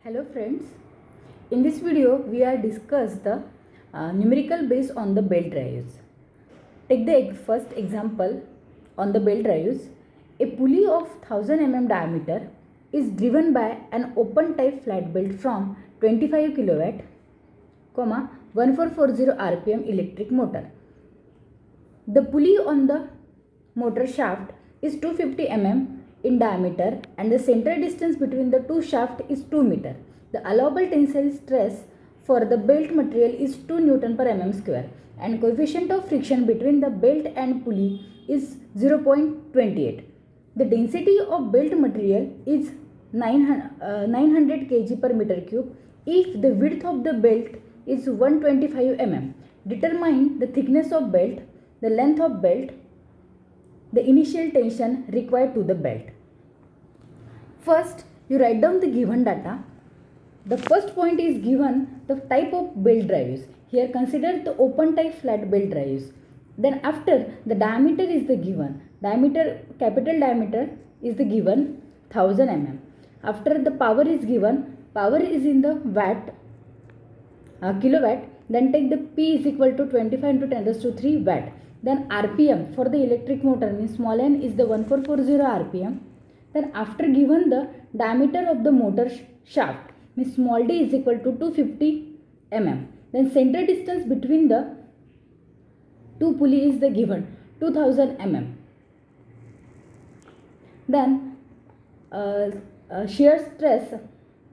Hello friends, in this video we are discuss the numerical based on the belt drives. Take the first example on the belt drives. A pulley of 1000 mm diameter is driven by an open type flat belt from 25 kW, 1440 rpm electric motor. The pulley on the motor shaft is 250 mm in diameter and the central distance between the two shafts is 2 meter. The allowable tensile stress for the belt material is 2 Newton per mm square and coefficient of friction between the belt and pulley is 0.28. The density of belt material is 900 kg per meter cube if the width of the belt is 125 mm. Determine the thickness of belt, the length of belt, the initial tension required to the belt. First, you write down the given data. The first point is given the type of belt drives. Here consider the open type flat belt drives. Then after the diameter is the given. Capital diameter is the given 1000 mm. After the power is given, power is in the kilowatt. Then take the P is equal to 25 into 10 raised to 3 watt. Then RPM for the electric motor means small n is the 1440 RPM. Then after given the diameter of the motor shaft means small d is equal to 250 mm. Then center distance between the two pulley is the given 2000 mm. Then shear stress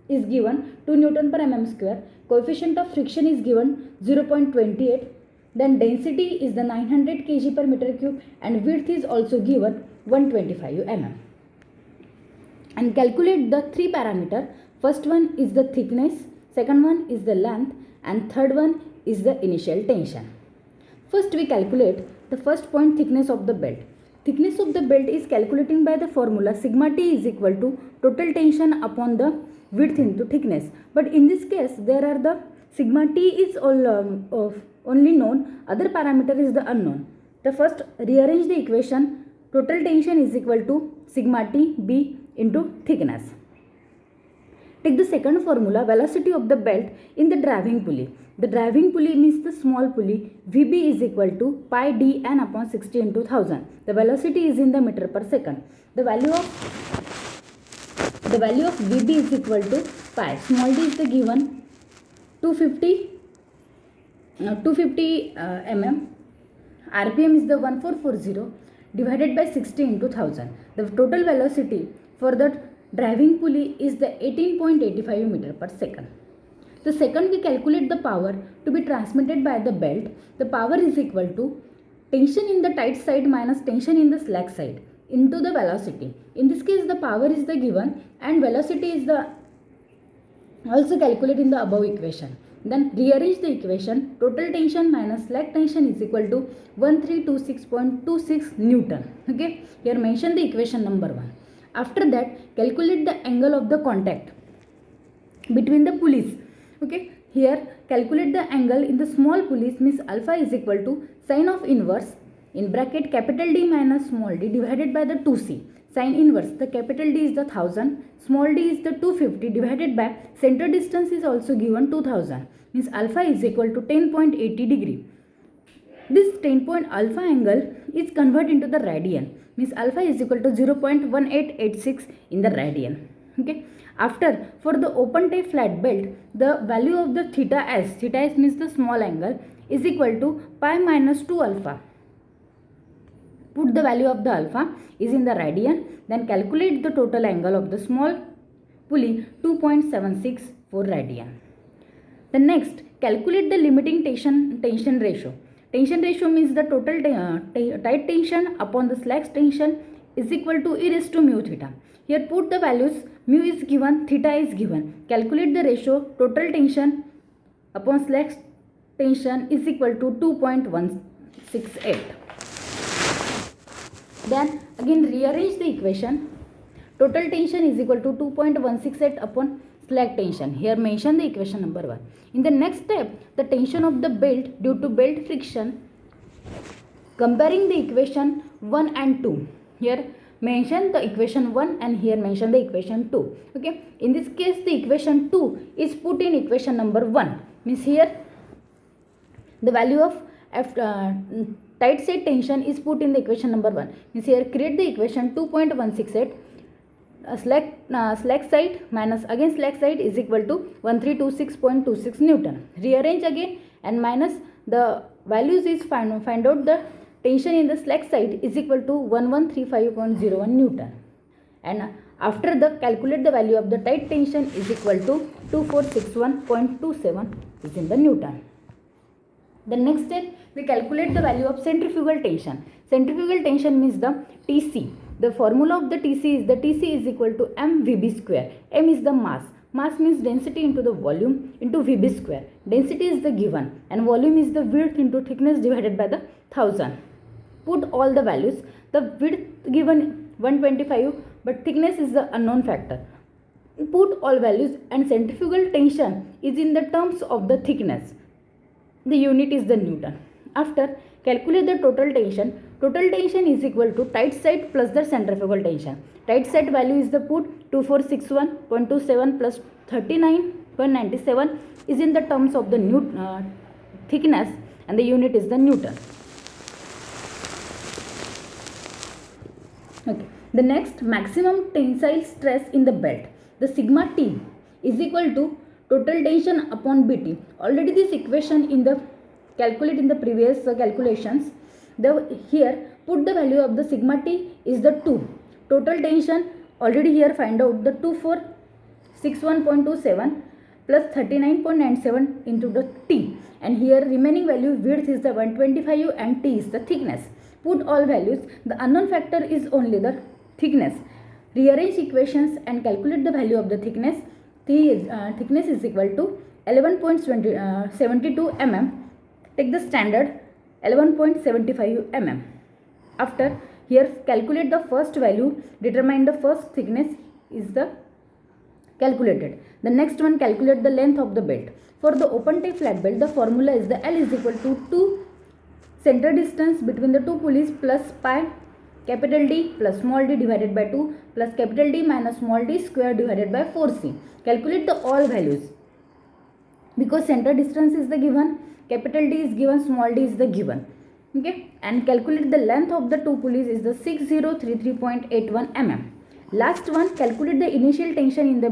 is given 2 Newton per mm square. Coefficient of friction is given 0.28. Then density is the 900 kg per meter cube and width is also given 125 mm. And calculate the three parameter. First one is the thickness, second one is the length and third one is the initial tension. First we calculate the first point, thickness of the belt. Thickness of the belt is calculating by the formula sigma t is equal to total tension upon the width into thickness. But in this case there are the sigma t is only known, other parameter is the unknown. The first rearrange the equation. Total tension is equal to sigma t b into thickness. Take the second formula, velocity of the belt in the driving pulley. The driving pulley means the small pulley. Vb is equal to pi d n upon 60 into 1000. The velocity is in the meter per second. The value of Vb is equal to pi. Small d is the given 250 mm. RPM is the 1440 divided by 60 into 1000. The total velocity for the driving pulley is the 18.85 meter per second. The second we calculate the power to be transmitted by the belt. The power is equal to tension in the tight side minus tension in the slack side into the velocity. In this case the power is the given and velocity is the also calculated in the above equation. Then rearrange the equation. Total tension minus slack tension is equal to 1326.26 Newton. Okay, here mention the equation number 1. After that calculate the angle of the contact between the pulleys. Okay, here calculate the angle in the small pulleys means alpha is equal to sine of inverse in bracket capital D minus small d divided by the 2c. Sine inverse, the capital D is the 1000, small d is the 250 divided by center distance is also given 2000 means alpha is equal to 10.80 degree. This 10 point alpha angle is converted into the radian means alpha is equal to 0.1886 in the radian. Okay. After for the open type flat belt the value of the theta s means the small angle is equal to pi minus 2 alpha. Put the value of the alpha is in the radian, then calculate the total angle of the small pulley 2.76 for radian. The next calculate the limiting tension ratio. Tension ratio means the total tight tension upon the slack tension is equal to E raised to mu theta. Here put the values, mu is given, theta is given. Calculate the ratio, total tension upon slack tension is equal to 2.168. Then again rearrange the equation. Total tension is equal to 2.168 upon slack tension. Here mention the equation number 1. In the next step, the tension of the belt due to belt friction. Comparing the equation 1 and 2. Here mention the equation 1 and here mention the equation 2. Okay, in this case the equation 2 is put in equation number 1, means here the value of tight side tension is put in the equation number 1, means here create the equation 2.168 slack side minus again slack side is equal to 1326.26 Newton. Rearrange again and minus the values is find out the tension in the slack side is equal to 1135.01 Newton, and after the calculate the value of the tight tension is equal to 2461.27 is in the Newton. The next step, we calculate the value of centrifugal tension. Centrifugal tension means the TC. The formula of the TC is the TC is equal to mVb square. M is the mass. Mass means density into the volume into Vb square. Density is the given and volume is the width into thickness divided by the 1000. Put all the values. The width given 125 but thickness is the unknown factor. Put all values and centrifugal tension is in the terms of the thickness. The unit is the Newton. After calculate the total tension. Total tension is equal to tight side plus the centrifugal tension. Tight side value is the put 2461.27 plus 39.97 is in the terms of the thickness and the unit is the Newton. Okay. The next, maximum tensile stress in the belt. The sigma T is equal to total tension upon Bt. Already this equation in the calculate in the previous calculations. Here put the value of the sigma T is the 2. Total tension already here find out the 2461.27 plus 39.97 into the T, and here remaining value width is the 125 and T is the thickness. Put all values. The unknown factor is only the thickness. Rearrange equations and calculate the value of the thickness. Thickness is equal to 11.72 mm. Take the standard 11.75 mm. After here calculate the first value, determine the first thickness is the calculated. The next one, calculate the length of the belt. For the open tape flat belt, the formula is the L is equal to 2 center distance between the two pulleys plus pi capital D plus small d divided by 2 plus capital D minus small d square divided by 4c. Calculate the all values. Because center distance is the given, capital D is given, small d is the given. Okay, and calculate the length of the two pulleys is the 6033.81 mm. Last one, calculate the initial tension in the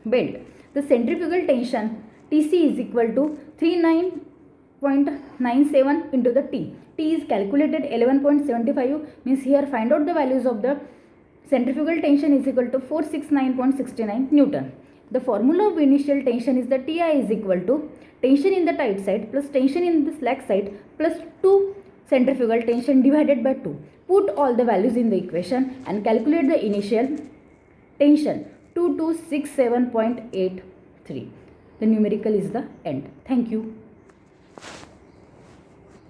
belt. The centrifugal tension TC is equal to 39.97 into the T. T is calculated 11.75, means here find out the values of the centrifugal tension is equal to 469.69 Newton. The formula of initial tension is the Ti is equal to tension in the tight side plus tension in the slack side plus 2 centrifugal tension divided by 2. Put all the values in the equation and calculate the initial tension 2267.83. The numerical is the end. Thank you.